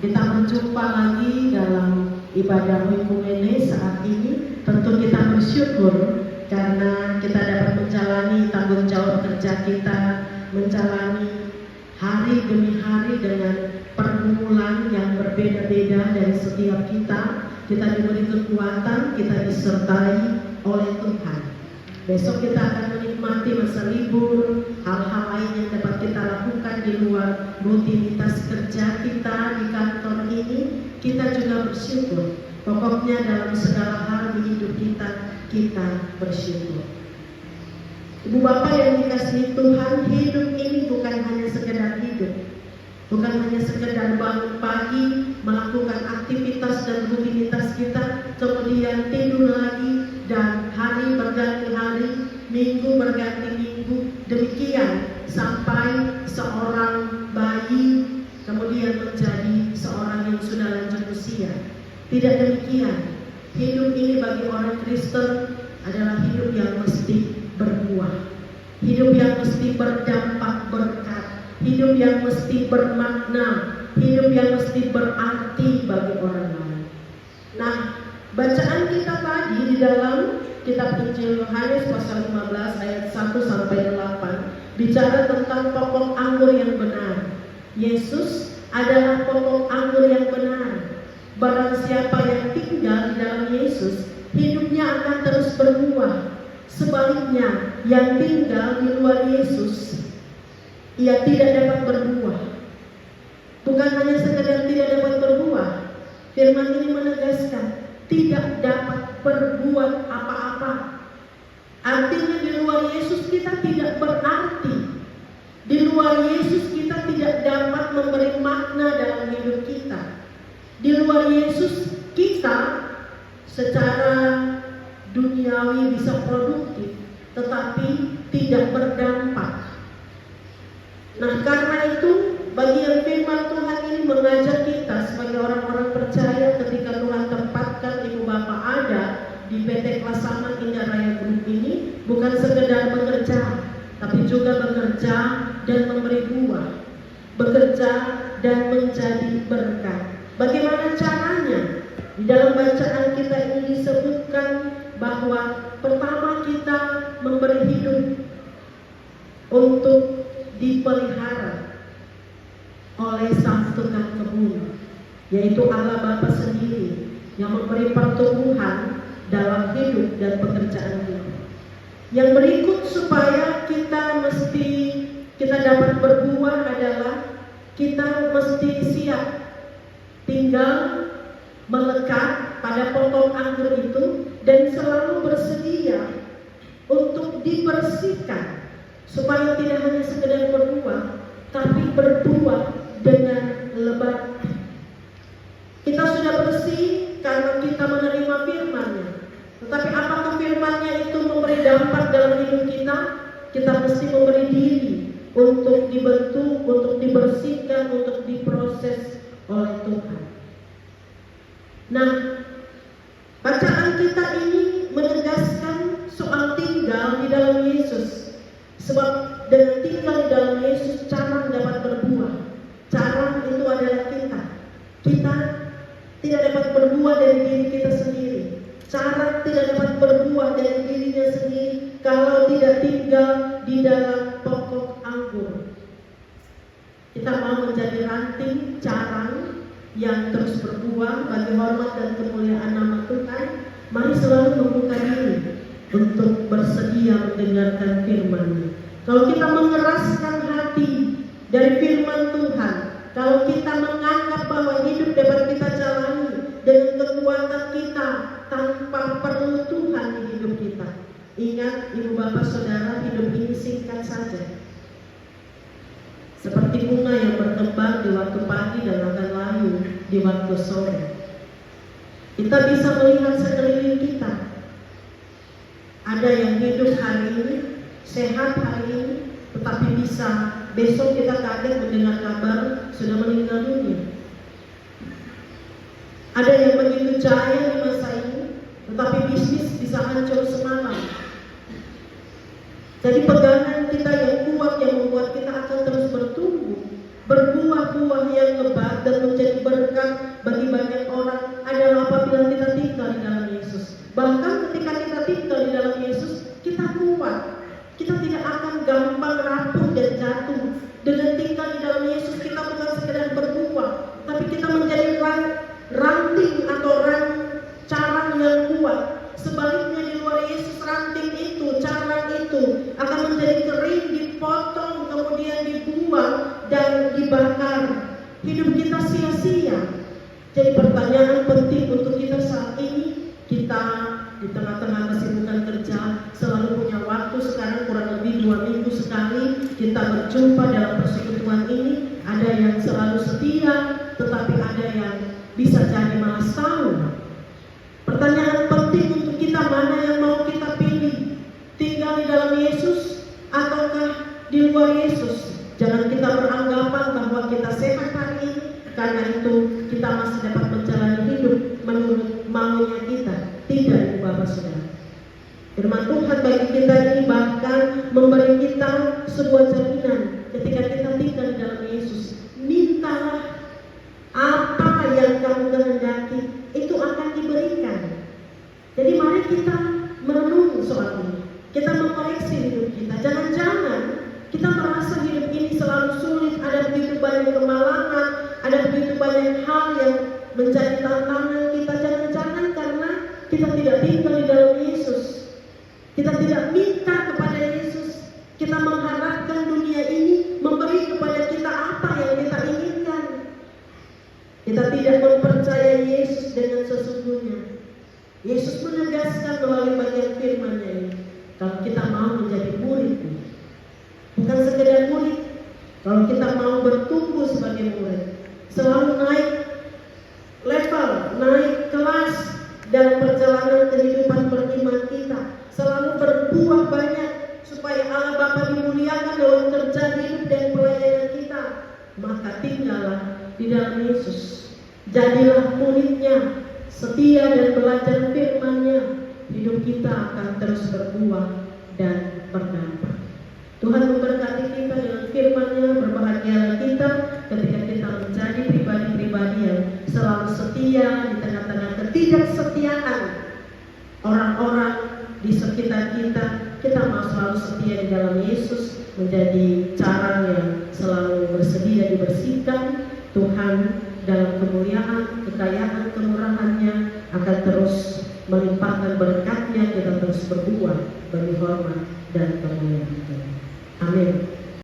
Kita berjumpa lagi dalam ibadah Wikumene saat ini. Tentu kita bersyukur karena kita dapat menjalani tanggung jawab kerja kita, menjalani hari demi hari dengan pergumulan yang berbeda-beda dari setiap kita. Kita diberi kekuatan, kita disertai oleh Tuhan. Besok kita akan menikmati masa libur, hal-hal lain yang dapat kita lakukan di luar rutinitas kerja kita di kantor ini. Kita juga bersyukur. Pokoknya dalam segala hal di hidup kita bersyukur. Ibu Bapak yang dikasihi Tuhan, hidup ini bukan hanya sekedar hidup, bukan hanya sekedar bangun pagi, melakukan aktivitas dan rutinitas kita, kemudian tidur lagi, dan hari berganti hari, minggu berganti minggu, demikian sampai seorang bayi kemudian menjadi seorang yang sudah lanjut usia. Tidak demikian. Hidup ini bagi orang Kristen adalah hidup yang mesti berbuah, hidup yang mesti berdampak berkat, hidup yang mesti bermakna, hidup yang mesti berarti bagi orang lain. Nah, bacaan kita tadi di dalam kitab Injil Yohanes pasal 15 ayat 1 sampai 8 bicara tentang pokok anggur yang benar. Yesus adalah pokok anggur yang benar. Barang siapa yang tinggal di dalam Yesus, hidupnya akan terus berbuah. Sebaliknya, yang tinggal di luar Yesus, ia tidak dapat berbuah. Bukan hanya sekedar tidak dapat berbuah, firman ini menegaskan tidak dapat berbuat apa-apa. Artinya di luar Yesus kita tidak berarti. Di luar Yesus kita tidak dapat memberi makna dalam hidup kita. Di luar Yesus kita secara duniawi bisa produktif, tetapi tidak berdampak. Nah, karena itu bagian firman Tuhan ini mengajak kita sebagai orang-orang percaya ketika Tuhan tempatkan ibu bapak ada di PT Klasaman Indah Raya Group ini, bukan sekedar bekerja, tapi juga bekerja dan memberi buah, bekerja dan menjadi berkat. Bagaimana caranya? Di dalam bacaan kita ini disebutkan bahwa pertama kita memberi hidup untuk dipelihara oleh sang tukang kebun, yaitu Allah Bapa sendiri yang memberi pertumbuhan dalam hidup dan pekerjaan kita. Yang berikut supaya kita dapat berbuah adalah kita mesti siap tinggal melekat pada pokok anggur itu dan selalu bersedia untuk dibersihkan supaya tidak hanya sekedar berbuah, tapi berbuah dengan lebat. Kita sudah bersih karena kita menerima firman-Nya. Tetapi apakah firman-Nya itu memberi dampak dalam hidup kita? Kita mesti memberi diri untuk dibentuk, untuk dibersihkan, untuk diproses oleh Tuhan. Nah, bacaan kita ini menegaskan soal tinggal di dalam Yesus. Sebab dengan tinggal di dalam Yesus, cara dapat berbuah. Cara itu adalah kita. Kita tidak dapat berbuah dari diri kita sendiri. Cara tidak dapat berbuah dari dirinya sendiri kalau tidak tinggal di dalam pokok anggur. Kita mau menjadi ranting carang yang terus berbuah bagi hormat dan kemuliaan nama Tuhan. Mari selalu membuka diri untuk bersedia mendengarkan firman-Nya. Kalau kita mengeraskan hati dari firman Tuhan, kalau kita menganggap bahwa hidup dapat kita jalani dengan kekuatan kita tanpa perlu Tuhan di hidup kita. Ingat ibu bapak saudara, hidup ini singkat saja. Seperti bunga yang berkembang di waktu pagi dan akan layu di waktu sore. Kita bisa melihat sekeliling kita. Ada yang hidup hari ini, sehat hari ini, tetapi bisa besok kita kaget mendengar kabar sudah meninggal dunia. Ada yang begitu jaya di masa ini, tetapi bisnis bisa hancur semalam. Jadi pegangan kita yang kuat yang membuat kita akan terus bertumbuh, berbuah-buah yang lebat dan menjadi berkat berkat bagi banyak orang adalah apabila kita tinggal di dalam Yesus. Bahkan ketika kita tinggal di dalam Yesus, kita kuat. Kita tidak akan gampang rapuh dan jatuh. Dengan tinggal di dalam Yesus, kita bukan sekedar berbuah, tapi kita menjadi ranting atau carang yang kuat. Sebaliknya di luar Yesus, ranting itu, carang itu akan menjadi kering, dipotong, kemudian dibuang dan dibakar. Hidup kita sia-sia. Jadi pertanyaan penting untuk kita saat ini, kita di tengah-tengah kesibukan kerja selalu punya waktu, sekarang kurang lebih 2 minggu sekali kita berjumpa dalam persekutuan ini. Ada yang selalu setia, tetapi ada yang bisa jadi malas tahu. Pertanyaan penting untuk kita, mana yang mau kita pilih? Tinggal di dalam Yesus ataukah di luar Yesus? Jangan kita beranggapan bahwa kita sehat hari ini, karena itu kita masih dapat menjalani hidup menurut maunya kita. Tidak, Bapak Saudara. Firman Tuhan bagi kita ini bahkan memberi kita sebuah jaminan ketika kita tinggal di dalam Yesus. Mintalah apa yang kamu kehendaki, itu akan diberikan. Jadi mari kita merenung soal ini. Kita mengoreksi hidup kita. Jangan-jangan kita merasa hidup ini selalu sulit, ada begitu banyak kemalangan, ada begitu banyak hal yang menjadi tantangan kita. Jangan-jangan karena kita tidak tinggal di dalam Yesus. Kita tidak minta kepada Yesus. Kita mengharapkan dunia ini memberi kepada kita apa yang kita inginkan. Kita tidak mempercayai Yesus dengan sesungguhnya. Yesus menegaskan melalui bagian firman-Nya ini, kalau kita mau menjadi murid, bukan sekedar murid, kalau kita mau bertumbuh sebagai murid, selalu naik level, naik kelas dalam perjalanan kehidupan beriman kita, selalu berbuah banyak supaya Allah Bapa dimuliakan dalam kerja hidup dan pelayanan kita. Maka tinggallah di dalam Yesus, jadilah muridnya, setia dan belajar firman-Nya. Hidup kita akan terus berbuah dan berdampak. Tuhan memberkati kita dengan firman-Nya. Berbahagialah kita ketika kita menjadi pribadi-pribadi yang selalu setia di tengah-tengah ketidaksetiaan orang-orang di sekitar kita. Kita mau selalu setia di dalam Yesus, menjadi carang yang selalu bersedia dibersihkan. Tuhan dalam kemuliaan, kekayaan, kemurahan-Nya akan terus melimpahkan berkat-Nya. Kita terus berbuah bagi hormat dan kemuliaan Tuhan. Amin.